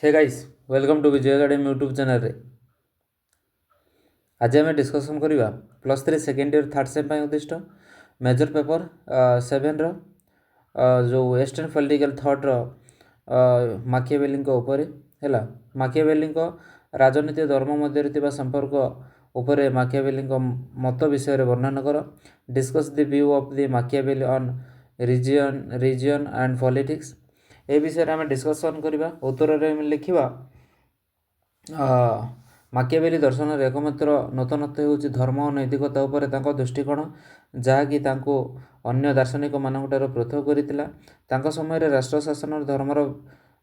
Hey guys welcome to Vijay academy YouTube channel रे आज आम डिस्कसन करवा +3 सेकेंड इयर थर्ड सेम उद्दिष्ट मेजर पेपर 7 जो वेस्टर्न पॉलिटिकल थॉट माकियावेली है माकियावेली राजनीति धर्म मध्य संपर्क उपरे माकियावेली मत विषय वर्णन कर discuss the view of the Machiavelli on reason and politics ए विषय आम डिस्कसन करवा उत्तर लिखा माकियावेली दर्शन एकमात्र नूतनत्व होउछि धर्म और नैतिकता उपरे तांको दृष्टिकोण जहाँकि तांको अन्य दार्शनिक मानकठार पृथक करितिला। तांको समय रे राष्ट्र शासन धर्मर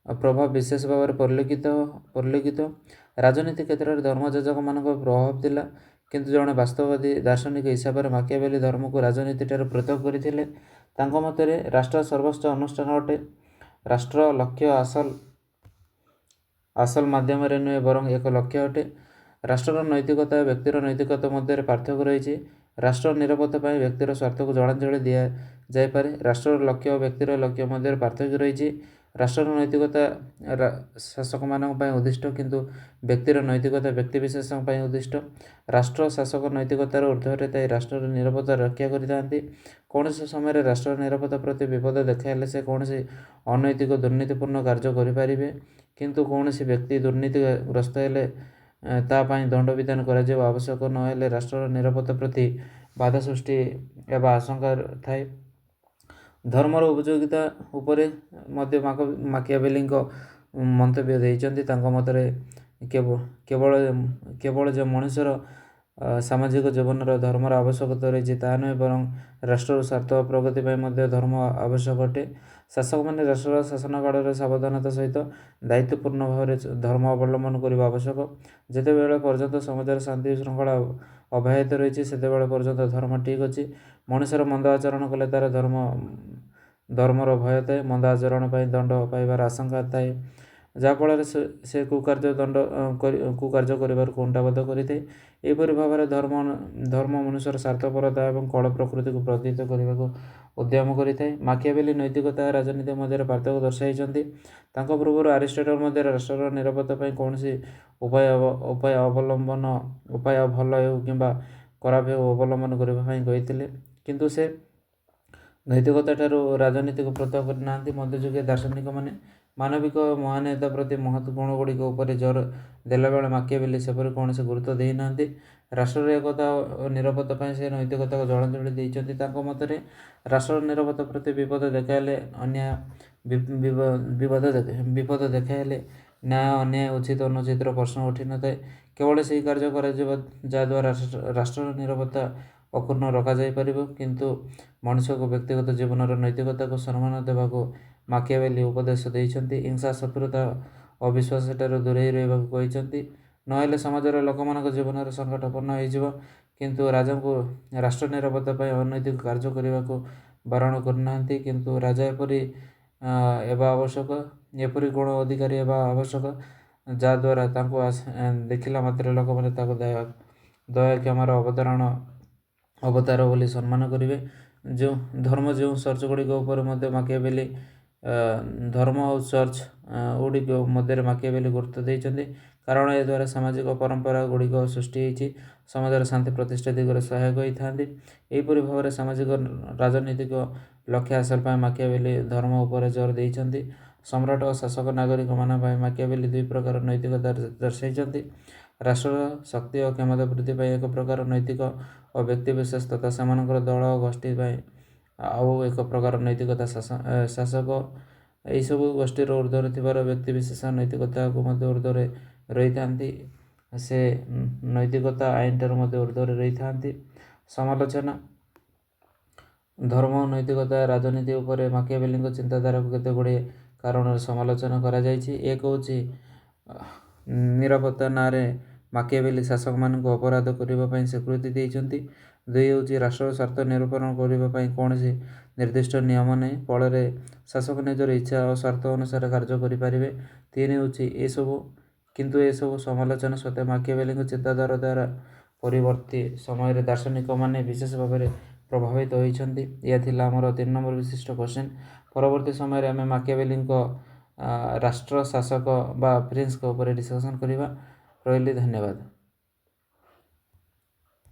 प्रभाव विशेष भाव में परिलक्षित राजनीति क्षेत्र में धर्मजाजक मानक प्रभाव थिला किंतु जड़े वास्तववादी दार्शनिक हिसाब से माकियावेली धर्म को राजनीति ठार पृथक करथिले। तांको मतरे राष्ट्र सर्वोच्च अनुष्ठान अटे। राष्ट्र लक्ष्य आसल माध्यम नुहे बरং एक लक्ष्य अटे। राष्ट्र नैतिकता और व्यक्तिर नैतिकता मध्य पार्थक्य रही। राष्ट्र निरापत्ता पर व्यक्तिर स्वार्थ को जलांजलि दि जापे। राष्ट्र लक्ष्य और व्यक्तिर लक्ष्य मध्य पार्थक्य रही। राष्ट्र नैतिकता शासक मान उद्दिष्ट किंतु व्यक्तिर नैतिकता व्यक्तिशेष उद्दिष्ट। राष्ट्र शासक नैतिकतार ऊर्ध्वे थाई राष्ट्र निरापत्ता रक्षा करते। कौन समय राष्ट्र निरापत्ता प्रति विपद देखाइले से कौन अनैतिक दुर्नीतिपूर्ण कार्य करें किंतु कौन व्यक्ति दुर्नीतिग्रस्त हेले तापाई दंड विधान कर आवश्यक नहेले राष्ट्र निरापत्ता प्रति बाधा सृष्टि एवं आशंका थाए। धर्मर उपयोगिता उपरे मध्य माकियावेली मंतव्य देइचंती। तांको मतरे केवल जो मनुष्यर सामाजिक जीवन धर्मर आवश्यकता रही ता नुहे बरং राष्ट्र स्वार्थ प्रगति धर्म आवश्यक अटे। शासक मैंने राष्ट्र शासन काल सावधानता सहित दायित्वपूर्ण भाव में धर्म अवलंबन करने आवश्यक। जिते पर्यंत समाज शांति श्रृंखला अब्याहत रही से पर्यंत धर्म ठीक अच्छी। मनुष्यर मंद आचरण कले तार धर्मर भय थाए। मंद आचरण पर दंड पाइबार आशंका थाए जहाँफल से कुकार्य कुकार्य कर कुंठाबद्ध करें। यहपरि भाव में धर्म मनुष्यर स्वार्थपरता और कल प्रकृति को प्रतिहित करने को उद्यम करें। माकियावेली नैतिकता राजनीति मध्य पार्थक्य दर्शाई। पूर्व अरिस्टोटल मध्य राष्ट्र निरापत्ता कौन उपाय अवलंबन उपाय भल हो कि खराब हो अवलंबन करने किंतु से नैतिकता ठारू राजनीति को पृथक करना मध्ययुगीय दार्शनिक माने मानविक महानता प्रति महत्व गुण गुड़िक जोर देला बेले माकियावेली सेपरि कौन से गुरुत्व देना। राष्ट्र एकता और निरापत्ता से नैतिकता को जलांजलि देइचंती। तांको मतरे राष्ट्र निरापत्ता प्रति विपद देखाइले अन्याय विपद देखाइले न्याय अन्याय उचित अनुचित प्रश्न उठी न थाए। केवल से कार्य कर जहाद्वारा राष्ट्र निरापत्ता अपूर्ण रखा जापर किंतु मनुष्य को व्यक्तिगत जीवन नैतिकता को सम्मान देवा माकियावेली उपदेश देइचंती। हिंसा शत्रुता अविश्वास ठारू दूरे रही नहेले समाजर लोक मान जीवन संकटपूर्ण हो किंतु राजा को राष्ट्र निरापत्ता अनैतिक कार्य करने को बारण करना किंतु राजा एपरी एवं आवश्यक एपरी गुण अधिकारी एवं आवश्यक जहाद्वारा देखला मात्र लोक मैंने दया क्षमार अवतार बोली सम्मान करेंगे। जो धर्म जो चर्च गुड़िक माकियावेली धर्म और चर्च गुड़िक मध्य माकियावेली गुरुत्व देइचंती कारण ए द्वारा सामाजिक परंपरा गुड़िक सृष्टि होती समाज शांति प्रतिष्ठा दिगरे सहायक होता है। यहपरि भाव में सामाजिक राजनीतिक लक्ष्य हासिल पर माकियावेली धर्म उपर जोर देइचंती। सम्राट और शासक नागरिक मान माकियावेली दुई प्रकार नैतिकता दर्शाई। राष्ट्र शक्ति और क्षमता वृद्धि एक प्रकार नैतिक और व्यक्तिशेष तथा से दल और गोष्ठी आउ एक प्रकार नैतिकता शासक यही सब गोष्ठी ऊर्ध्वर थी व्यक्तिशेष नैतिकता को ऊर्ध्वर रही था। से नैतिकता आईन ठार ऊर्ध्वर रही था। समालोचना धर्म और नैतिकता राजनीति उपर माकियावेली चिंताधारा को केते गुड़े कारण समालोचना करा जायछि। एक होछि निरापत्ता ना माकियावेली शासक मान अपराध करने स्वीकृति देइचंती। दुई होछि राष्ट्र स्वार्थ निरूपण करने कौन निर्दिष्ट नियम नहीं फल शासक निजर इच्छा और स्वार्थ अनुसार कार्य करें। तीन होछि ए सब किंतु ए सब समालोचना सत्वे माकियावेली चिंताधारा द्वारा परिवर्ती समय दार्शनिक माने विशेष भाव में प्रभावित होइछंती। यह थिला हमर 3 नंबर विशिष्ट क्वेश्चन। परवर्ती समय आम माकियावेली ରାଷ୍ଟ୍ର ଶାସକ ବା ପ୍ରିନ୍ସଙ୍କ ଉପରେ ଡିସ୍କସନ୍ କରିବା। ରହିଲି, ଧନ୍ୟବାଦ।